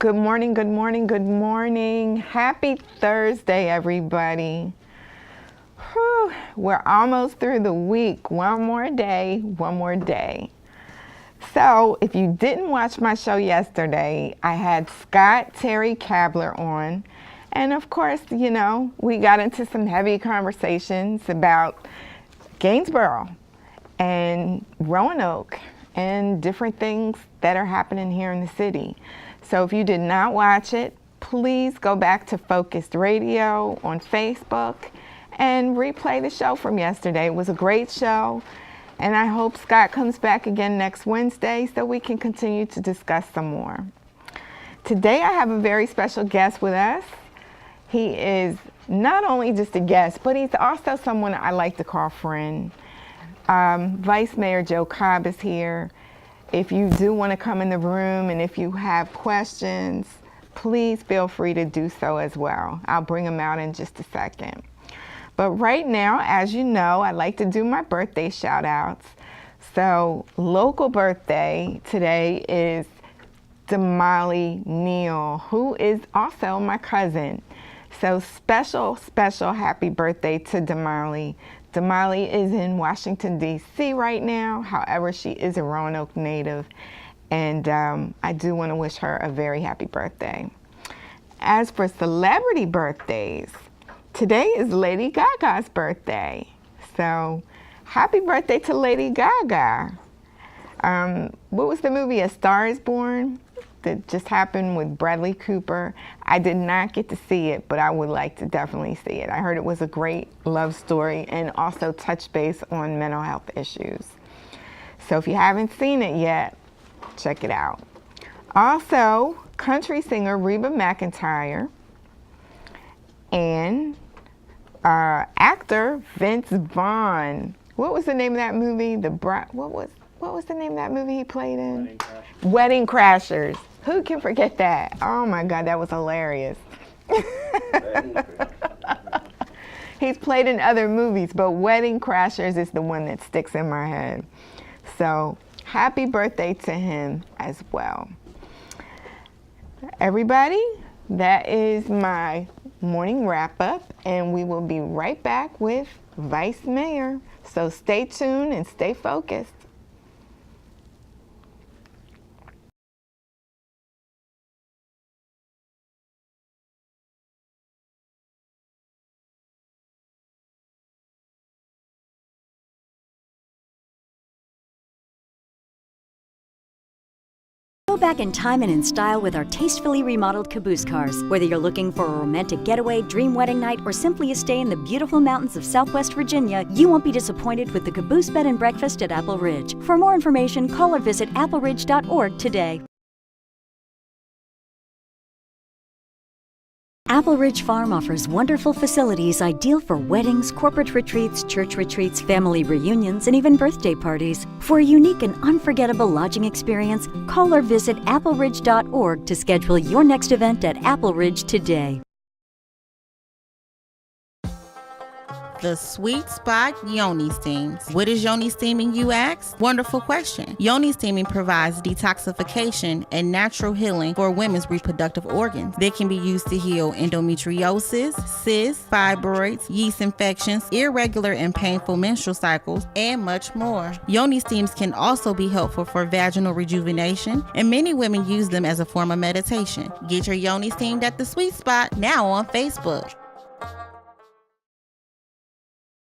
Good morning, good morning, good morning. Happy Thursday, everybody. Whew, we're almost through the week. One more day, one more day. So if you didn't watch my show yesterday, I had Scott Terry Kabler on. And of course, we got into some heavy conversations about Gainesboro and Roanoke and different things that are happening here in the city. So if you did not watch it, please go back to Focused Radio on Facebook and replay the show from yesterday. It was a great show, and I hope Scott comes back again next Wednesday so we can continue to discuss some more. Today I have a very special guest with us. He is not only just a guest, but he's also someone I like to call friend. Vice Mayor Joe Cobb is here. If you do want to come in the room and if you have questions, please feel free to do so as well. I'll bring them out in just a second. But right now, as you know, I like to do my birthday shout outs. So local birthday today is Damali Neal, who is also my cousin. So special happy birthday to Damali. Damali is in Washington, D.C. right now. However, she is a Roanoke native, and I do want to wish her a very happy birthday. As for celebrity birthdays, today is Lady Gaga's birthday. So happy birthday to Lady Gaga. What was the movie, A Star is Born? That just happened with Bradley Cooper. I did not get to see it, but I would like to definitely see it. I heard it was a great love story and also touched base on mental health issues. So if you haven't seen it yet, check it out. Also, country singer Reba McEntire and actor Vince Vaughn. What was the name of that movie? What was the name of that movie he played in? Wedding Crashers. Who can forget that? Oh my God, that was hilarious. He's played in other movies, but Wedding Crashers is the one that sticks in my head. So happy birthday to him as well. Everybody, that is my morning wrap up, and we will be right back with Vice Mayor. So stay tuned and stay focused. Go back in time and in style with our tastefully remodeled caboose cars. Whether you're looking for a romantic getaway, dream wedding night, or simply a stay in the beautiful mountains of Southwest Virginia, you won't be disappointed with the Caboose Bed and Breakfast at Apple Ridge. For more information, call or visit appleridge.org today. Apple Ridge Farm offers wonderful facilities ideal for weddings, corporate retreats, church retreats, family reunions, and even birthday parties. For a unique and unforgettable lodging experience, call or visit appleridge.org to schedule your next event at Apple Ridge today. The sweet spot yoni steams. What is yoni steaming, you ask? Wonderful question. Yoni steaming provides detoxification and natural healing for women's reproductive organs. They can be used to heal endometriosis, cysts, fibroids, yeast infections, irregular and painful menstrual cycles, and much more. Yoni steams can also be helpful for vaginal rejuvenation, and many women use them as a form of meditation. Get your yoni steamed at the Sweet Spot now on Facebook.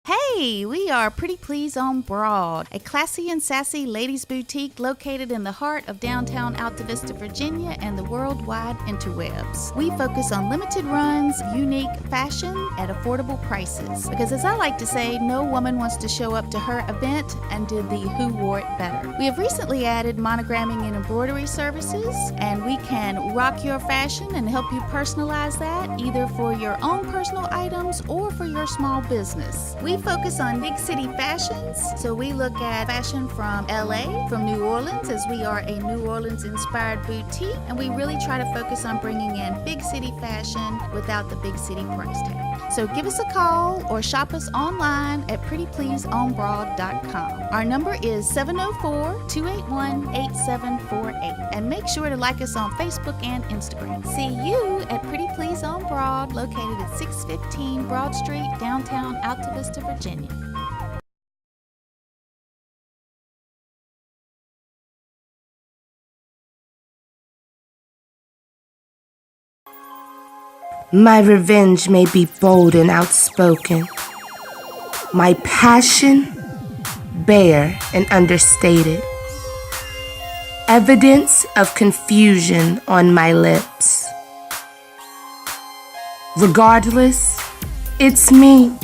Hey, we are Pretty Please on Broad, a classy and sassy ladies' boutique located in the heart of downtown Alta Vista, Virginia, and the worldwide interwebs. We focus on limited runs, unique fashion at affordable prices. Because as I like to say, no woman wants to show up to her event and do the who wore it better. We have recently added monogramming and embroidery services, and we can rock your fashion and help you personalize that either for your own personal items or for your small business. We focus focus on big city fashions. So we look at fashion from LA, from New Orleans, as we are a New Orleans inspired boutique. And we really try to focus on bringing in big city fashion without the big city price tag. So give us a call or shop us online at prettypleaseonbroad.com. Our number is 704-281-8748. And make sure to like us on Facebook and Instagram. See you at Pretty Please on Broad, located at 615 Broad Street, downtown Alta Vista, Virginia. My revenge may be bold and outspoken, my passion bare and understated, evidence of confusion on my lips. Regardless, it's me.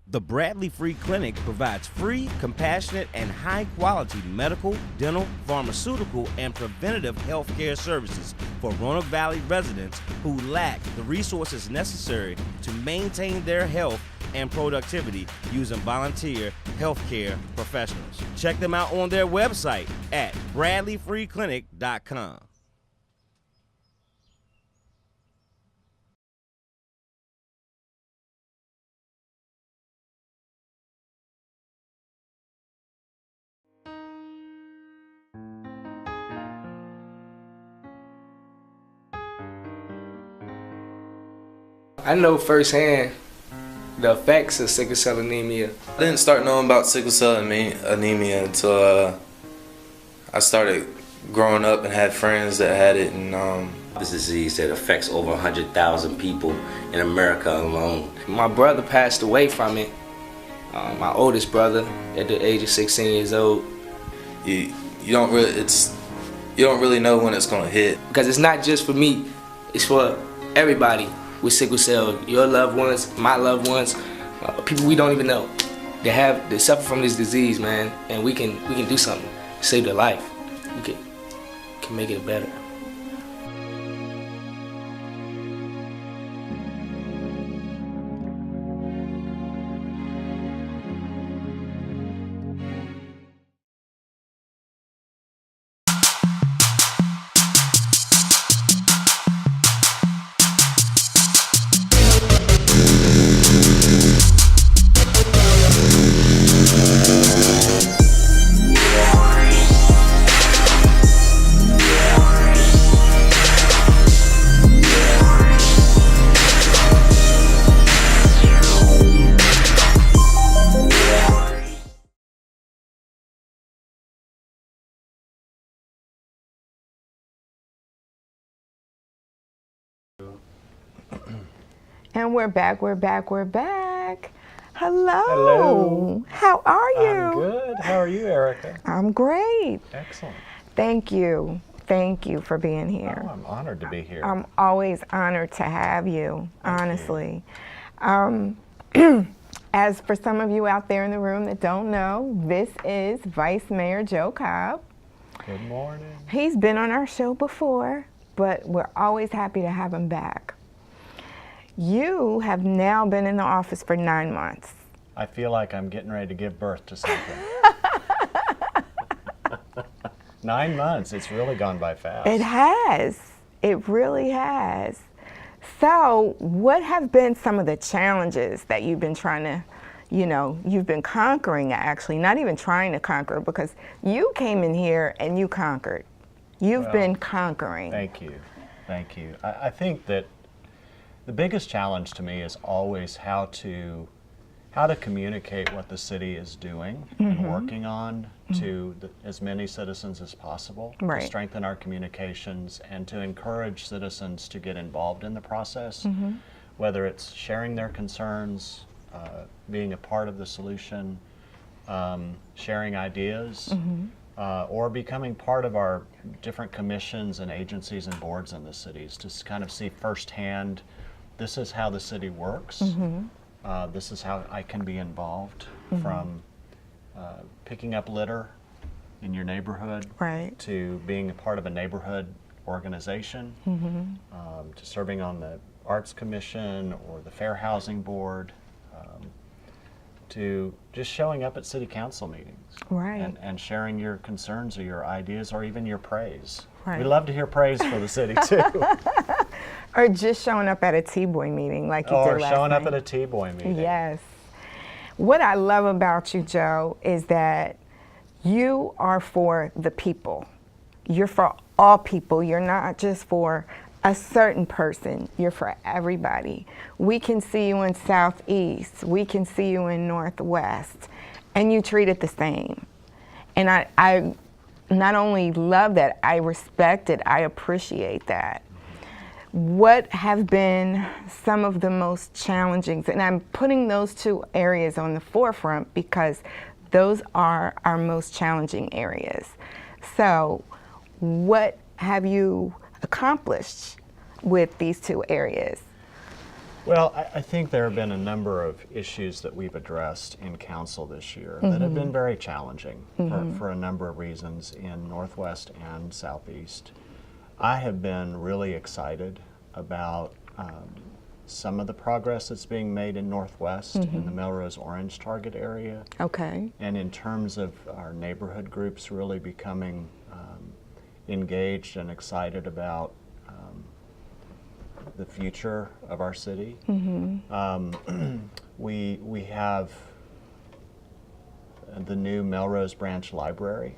The Bradley Free Clinic provides free, compassionate, and high-quality medical, dental, pharmaceutical, and preventative health care services for Roanoke Valley residents who lack the resources necessary to maintain their health and productivity using volunteer healthcare professionals. Check them out on their website at bradleyfreeclinic.com. I know firsthand the effects of sickle cell anemia. I didn't start knowing about sickle cell anemia until I started growing up and had friends that had it. And this disease that affects over 100,000 people in America alone. My brother passed away from it. My oldest brother, at the age of 16 years old. You don't really know when it's gonna hit. Because it's not just for me, it's for everybody with sickle cell. Your loved ones, my loved ones, people we don't even know. They suffer from this disease, man, and we can do something to save their life. We can make it better. And we're back. Hello. Hello. How are you? I'm good. How are you, Erica? I'm great. Excellent. Thank you. Thank you for being here. Oh, I'm honored to be here. I'm always honored to have you, honestly. As for some of you out there in the room that don't know, this is Vice Mayor Joe Cobb. Good morning. He's been on our show before, but we're always happy to have him back. You have now been in the office for 9 months. I feel like I'm getting ready to give birth to something. 9 months, it's really gone by fast. It has. It really has. So what have been some of the challenges that you've been trying to, you've been conquering, actually, not even trying to conquer, because you came in here and you conquered. You've been conquering. Thank you. Thank you. I think that the biggest challenge to me is always how to how to communicate what the city is doing and working on to as many citizens as possible, Right. to strengthen our communications and to encourage citizens to get involved in the process, whether it's sharing their concerns, being a part of the solution, sharing ideas, or becoming part of our different commissions and agencies and boards in the cities to kind of see firsthand, this is how the city works. This is how I can be involved, from picking up litter in your neighborhood, Right. to being a part of a neighborhood organization, to serving on the Arts Commission or the Fair Housing Board, to just showing up at city council meetings, Right. and sharing your concerns or your ideas or even your praise. Right. We love to hear praise for the city too. Or just showing up at a T-Boy meeting like you Or did last showing up night. at a T-Boy meeting. Yes. What I love about you, Joe, is that you are for the people. You're for all people. You're not just for a certain person. You're for everybody. We can see you in Southeast. We can see you in Northwest. And you treat it the same. And I not only love that, I respect it. I appreciate that. What have been some of the most challenging, and I'm putting those two areas on the forefront because those are our most challenging areas. So what have you accomplished with these two areas? Well, I think there have been a number of issues that we've addressed in council this year that have been very challenging for a number of reasons in Northwest and Southeast. I have been really excited about some of the progress that's being made in Northwest in the Melrose Orange target area. Okay. And in terms of our neighborhood groups really becoming engaged and excited about the future of our city. We have the new Melrose Branch Library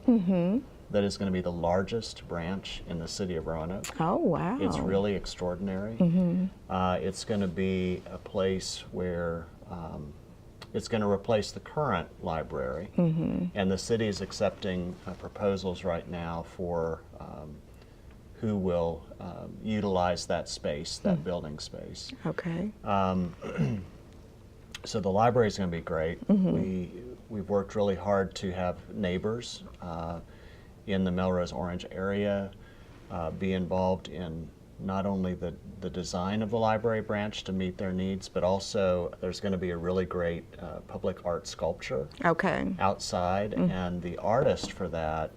that is going to be the largest branch in the city of Roanoke. Oh, wow. It's really extraordinary. It's going to be a place where it's going to replace the current library, and the city is accepting proposals right now for who will utilize that space, that building space. Okay. So the library is going to be great. We've worked really hard to have neighbors in the Melrose Orange area be involved in not only the design of the library branch to meet their needs, but also there's going to be a really great public art sculpture outside, and the artist for that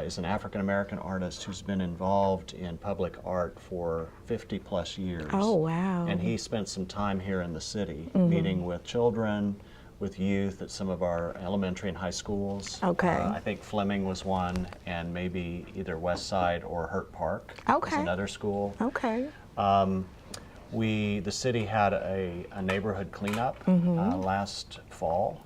is an African-American artist who's been involved in public art for 50 plus years. Oh, wow. And he spent some time here in the city meeting with children, with youth at some of our elementary and high schools. Okay. I think Fleming was one, and maybe either West Side or Hurt Park was another school. Okay. The city had a neighborhood cleanup last fall,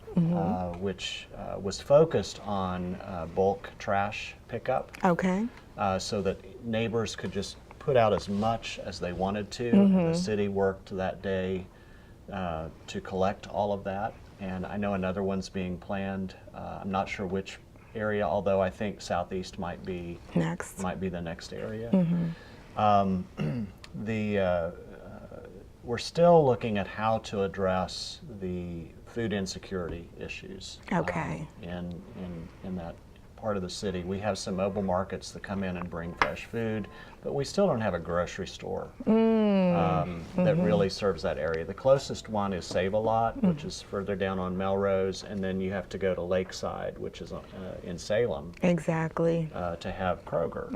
which was focused on bulk trash pickup. Okay. So that neighbors could just put out as much as they wanted to. And the city worked that day to collect all of that. And I know another one's being planned. I'm not sure which area, although I think Southeast might be the next area. We're still looking at how to address the food insecurity issues in that part of the city. We have some mobile markets that come in and bring fresh food, but we still don't have a grocery store that really serves that area. The closest one is Save-A-Lot, which is further down on Melrose, and then you have to go to Lakeside, which is in Salem. Exactly. To have Kroger.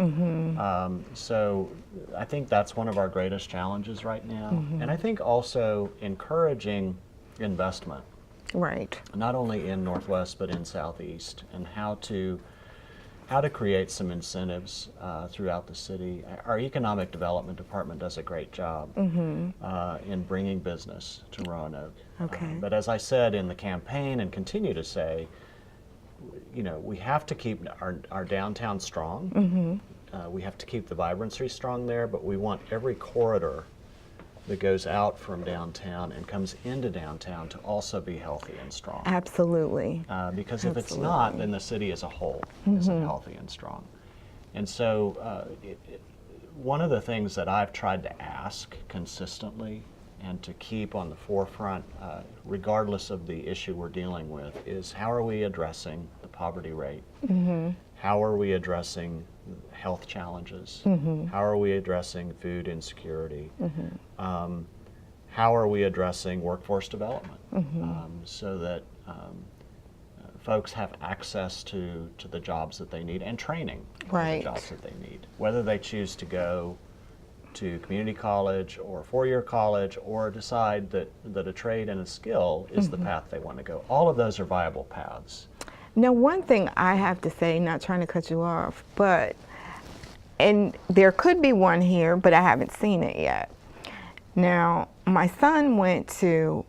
So I think that's one of our greatest challenges right now. And I think also encouraging investment. Right. Not only in Northwest, but in Southeast, and how to create some incentives throughout the city. Our Economic Development Department does a great job in bringing business to Roanoke. But as I said in the campaign and continue to say, we have to keep our downtown strong. We have to keep the vibrancy strong there, but we want every corridor that goes out from downtown and comes into downtown to also be healthy and strong. Absolutely. Because if it's not, then the city as a whole isn't healthy and strong. And so one of the things that I've tried to ask consistently and to keep on the forefront, regardless of the issue we're dealing with, is how are we addressing the poverty rate? How are we addressing health challenges? How are we addressing food insecurity? How are we addressing workforce development so that folks have access to the jobs that they need and training for the jobs that they need, whether they choose to go to community college or four-year college or decide that a trade and a skill is the path they want to go. All of those are viable paths. Now, one thing I have to say, not trying to cut you off, and there could be one here, but I haven't seen it yet. Now, my son went to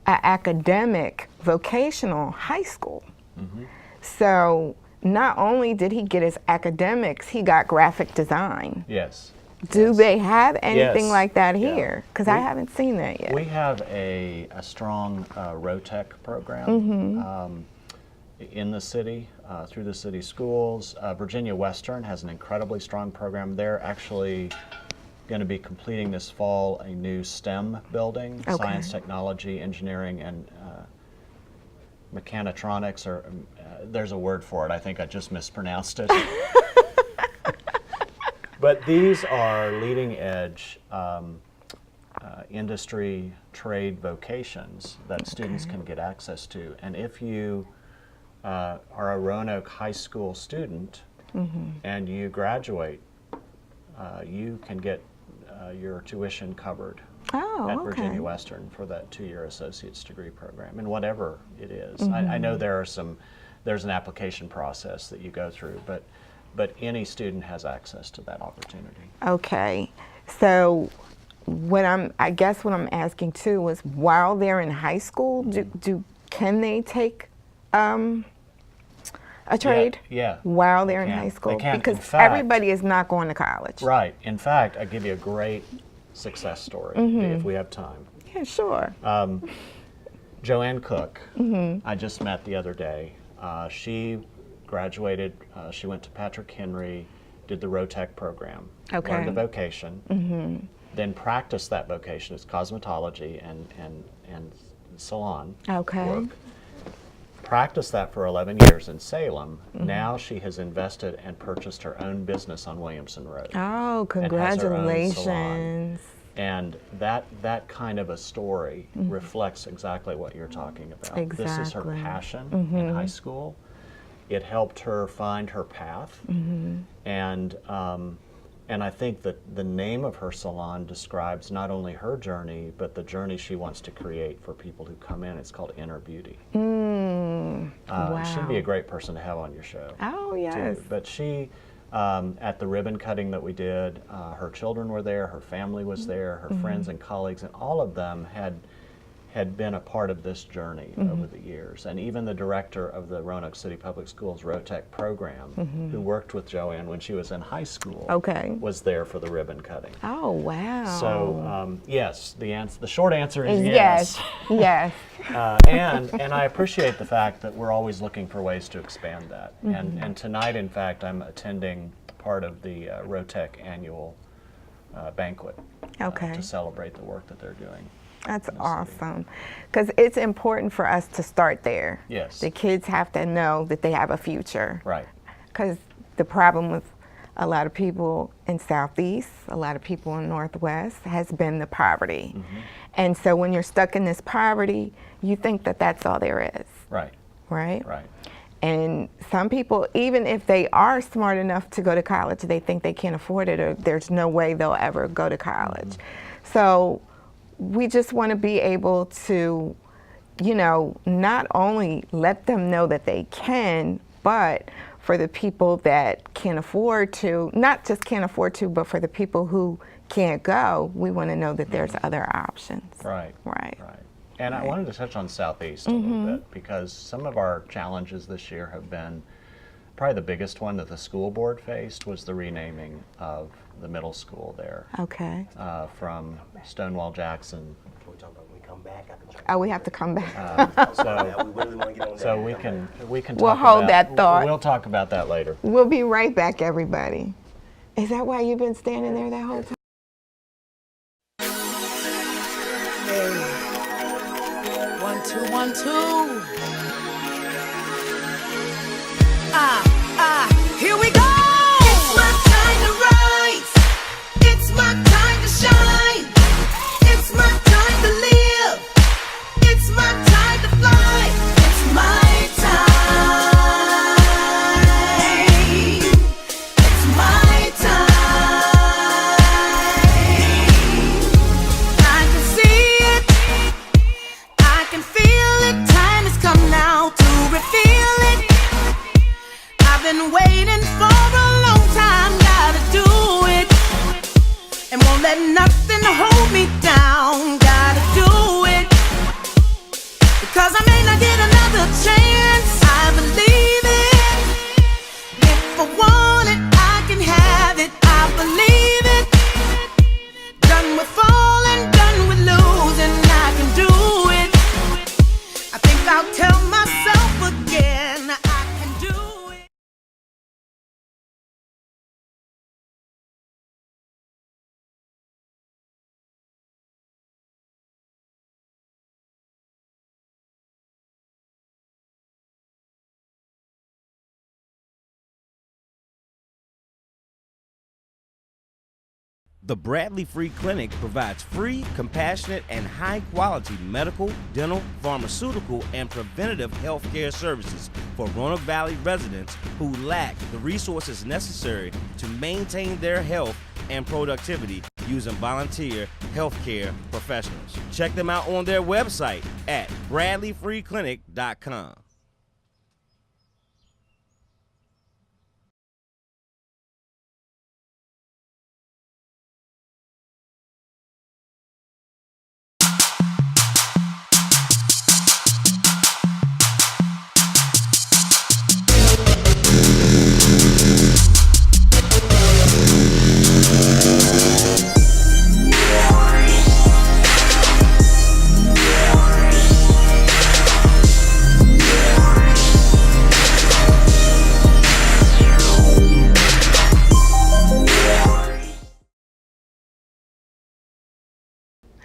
an academic vocational high school. So not only did he get his academics, he got graphic design. Yes. Do they have anything like that Yeah. here? Because I haven't seen that yet. We have a strong ROTEC program in the city, through the city schools. Virginia Western has an incredibly strong program. They're actually going to be completing this fall a new STEM building, science, technology, engineering, and mechanitronics, or there's a word for it. I think I just mispronounced it. But these are leading edge industry, trade vocations that students can get access to. And if you are a Roanoke High School student and you graduate, you can get your tuition covered at Virginia Western for that 2-year associate's degree program, and whatever it is. I know there's an application process that you go through, but any student has access to that opportunity. Okay, so I guess what I'm asking too is, while they're in high school, can they take a trade? Yeah. While they're in high school, They can. because In fact, everybody is not going to college. Right. In fact, I'll give you a great success story if we have time. Yeah, sure. Joanne Cook, I just met the other day. She graduated, she went to Patrick Henry, did the ROTEC program, learned a vocation, then practiced that vocation as cosmetology and salon work. Practiced that for 11 years in Salem. Now she has invested and purchased her own business on Williamson Road. Oh, And has her own salon. congratulations. And that kind of a story reflects exactly what you're talking about. This is her passion in high school. It helped her find her path. And I think that the name of her salon describes not only her journey, but the journey she wants to create for people who come in. It's called Inner Beauty. Wow. She'd be a great person to have on your show. Oh, yes. Too. But she, at the ribbon cutting that we did, her children were there, her family was there, her friends and colleagues, and all of them had been a part of this journey over the years. And even the director of the Roanoke City Public Schools ROTEC program, who worked with Joanne when she was in high school, was there for the ribbon cutting. Oh, wow. So, yes, the short answer is yes. Yes. And I appreciate the fact that we're always looking for ways to expand that. And tonight, in fact, I'm attending part of the ROTEC annual banquet to celebrate the work that they're doing. That's awesome, because it's important for us to start there. Yes. The kids have to know that they have a future. Right. Because the problem with a lot of people in Southeast, a lot of people in Northwest, has been the poverty. And so when you're stuck in this poverty, you think that that's all there is. Right. Right? Right. And some people, even if they are smart enough to go to college, they think they can't afford it, or there's no way they'll ever go to college. So we just want to be able to, not only let them know that they can, but for the people that can't afford to, not just can't afford to, but for the people who can't go, we want to know that there's other options. Right. Right. Right. And I wanted to touch on Southeast a little bit, because some of our challenges this year have been probably the biggest one that the school board faced was the renaming of the middle school there. Okay. From Stonewall Jackson. Oh, we have to come back. So we can We'll hold that thought. We'll talk about that later. We'll be right back, everybody. Is that why you've been standing there that whole time? Hey. 1, 2, 1, 2. Here we go. It's my time to rise. It's my time to shine. It's my time to live. It's my time to fly. It's my time. It's my time. I can see it. I can feel it. Time has come now to reveal it. I've been waiting for a long time. Gotta do it. And won't let nothing hold me down. Gotta do it. Because I may not get another chance. I believe it. If I want it, I can have it. I believe it. Done with falling, done with losing. I can do it. I think I'll tell myself again. I can do it. The Bradley Free Clinic provides free, compassionate, and high-quality medical, dental, pharmaceutical, and preventative health care services for Roanoke Valley residents who lack the resources necessary to maintain their health and productivity using volunteer healthcare professionals. Check them out on their website at bradleyfreeclinic.com.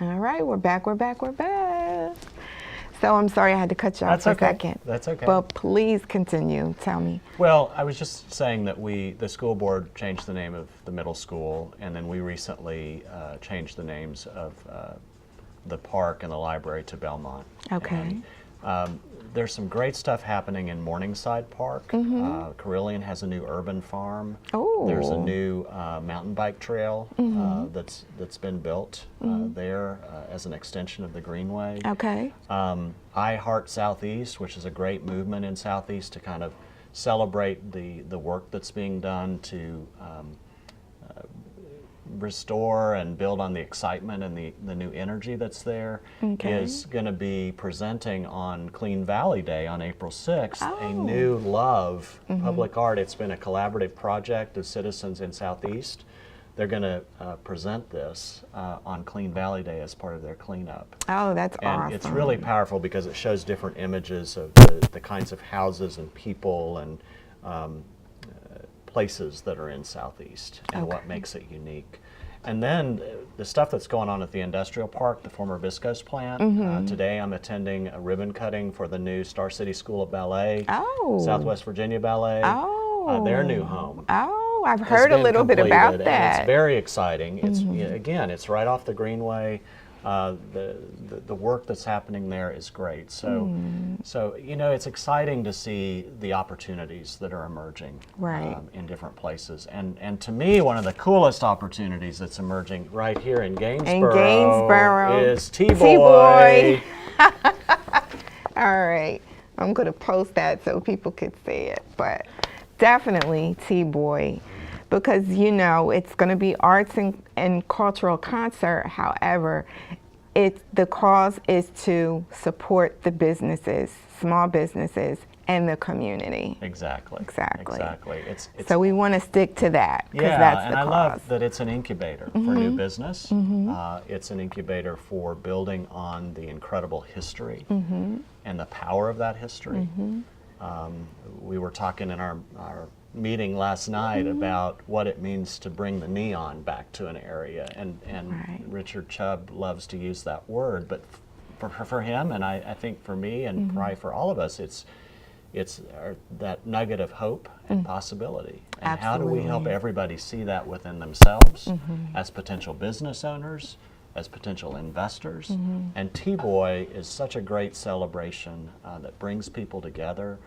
All right, we're back. So I'm sorry I had to cut you off for a second. That's okay. But please continue. Tell me. Well, I was just saying that the school board changed the name of the middle school, and then we recently changed the names of the park and the library to Belmont. Okay. And, there's some great stuff happening in Morningside Park. Carillion has a new urban farm. Oh. There's a new mountain bike trail that's been built there as an extension of the Greenway. Okay. I Heart Southeast, which is a great movement in Southeast to kind of celebrate the work that's being done to restore and build on the excitement and the new energy that's there, is going to be presenting on Clean Valley Day on April 6th a new Love public art. It's been a collaborative project of citizens in Southeast. They're going to present this on Clean Valley Day as part of their cleanup. Oh, that's awesome. And it's really powerful because it shows different images of the kinds of houses and people and places that are in Southeast and what makes it unique. And then the stuff that's going on at the industrial park, the former Viscose plant. Today I'm attending a ribbon cutting for the new Star City School of Ballet, Southwest Virginia Ballet, their new home. Oh, I've heard a little bit about that. And it's very exciting. It's again, it's right off the Greenway. The work that's happening there is great. So, so you know, it's exciting to see the opportunities that are emerging in different places. And to me, one of the coolest opportunities that's emerging right here in Gainesboro, is TBOy. All right, I'm going to post that so people could see it. But definitely TBOy. Because, you know, it's going to be arts and cultural concert. However, the cause is to support the businesses, small businesses, and the community. Exactly. It's so we want to stick to that, because that's the I cause. love that it's an incubator for new business. It's an incubator for building on the incredible history and the power of that history. We were talking in our meeting last night about what it means to bring the neon back to an area, and Richard Chubb loves to use that word, but for him, and I think for me, and probably for all of us, it's that nugget of hope and possibility. And how do we help everybody see that within themselves as potential business owners, as potential investors? And TBOy is such a great celebration that brings people together.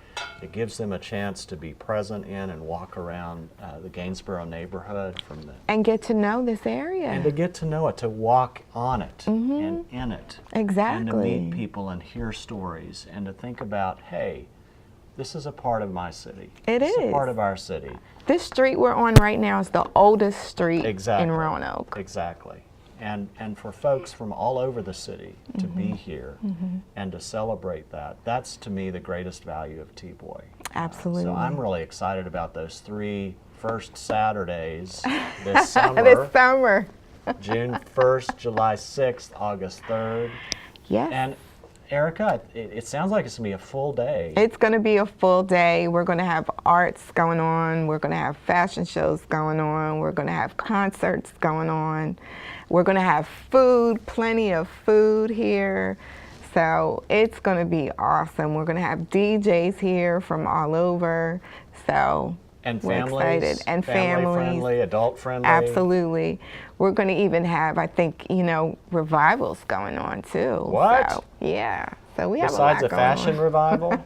It gives them a chance to be present in and walk around the Gainsborough neighborhood and get to know this area. And to get to know it, to walk on it and in it. Exactly. And to meet people and hear stories and to think about, hey, this is a part of my city. This is a part of our city. This street we're on right now is the oldest street in Roanoke. Exactly. And for folks from all over the city to be here and to celebrate that, that's to me the greatest value of TBOy. Absolutely. So I'm really excited about those 3 first Saturdays this summer. June 1st, July 6th, August 3rd. Yes. And Erica, it sounds like it's going to be a full day. It's going to be a full day. We're going to have arts going on. We're going to have fashion shows going on. We're going to have concerts going on. We're going to have food, plenty of food here. So it's going to be awesome. We're going to have DJs here from all over. So and we're families, excited. And family friendly, adult friendly. Absolutely. We're going to even have, I think, revivals going on too. What? So, yeah. So we have Besides a lot a fashion on. revival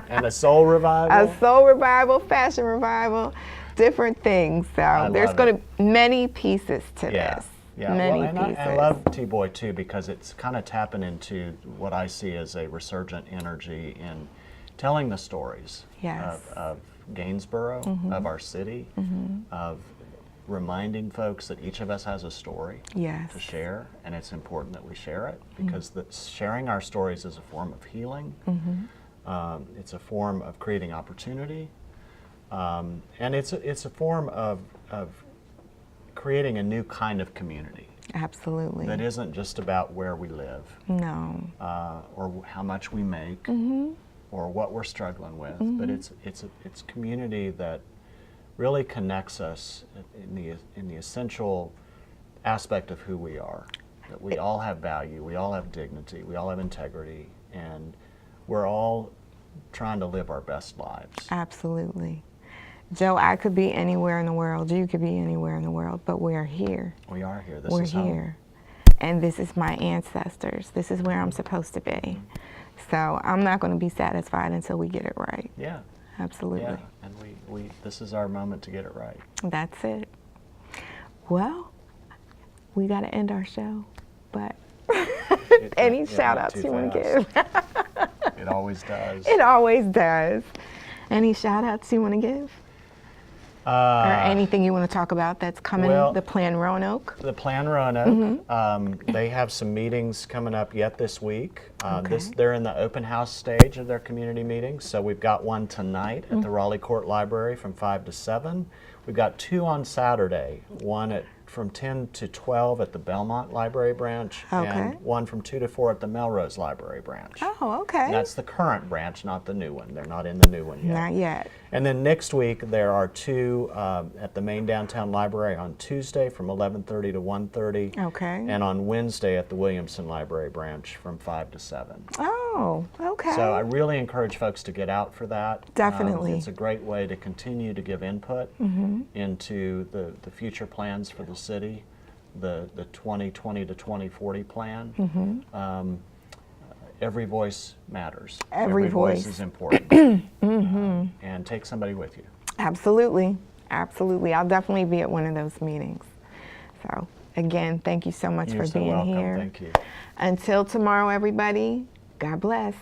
and a soul revival. A soul revival, fashion revival, different things. So there's going to be many pieces to this. Yeah, many pieces. I love TBOy too, because it's kind of tapping into what I see as a resurgent energy in telling the stories of Gainsborough, of our city, of reminding folks that each of us has a story to share, and it's important that we share it, because sharing our stories is a form of healing. It's a form of creating opportunity, and it's a form of creating a new kind of community. Absolutely. That isn't just about where we live. No. Or how much we make, or what we're struggling with, but it's community that really connects us in the essential aspect of who we are. That we all have value, we all have dignity, we all have integrity, and we're all trying to live our best lives. Absolutely. Joe, I could be anywhere in the world, you could be anywhere in the world, but we're here. We are here. This we're is here. And this is my ancestors. This is where I'm supposed to be. So I'm not going to be satisfied until we get it right. Yeah. Absolutely. Yeah. And this is our moment to get it right. That's it. Well, we got to end our show, but any shout outs you want to give? It always does. It always does. Any shout outs you want to give? Or anything you want to talk about that's coming, the Plan Roanoke? The Plan Roanoke. They have some meetings coming up yet this week. They're in the open house stage of their community meetings. So we've got one tonight at the Raleigh Court Library from 5 to 7. We've got 2 on Saturday, one from 10 to 12 at the Belmont Library branch, and one from 2 to 4 at the Melrose Library branch. Oh, okay. And that's the current branch, not the new one. They're not in the new one yet. Not yet. And then next week there are 2 at the main downtown library on Tuesday from 11:30 to 1:30. Okay. And on Wednesday at the Williamson Library branch from 5 to 7. Oh, okay. So I really encourage folks to get out for that. Definitely. It's a great way to continue to give input into the future plans for the city, the 2020 to 2040 plan. Every voice matters. Every voice is important. And take somebody with you. Absolutely. Absolutely. I'll definitely be at one of those meetings. So, again, thank you so much for being welcome. here. Thank you. Until tomorrow, everybody, God bless.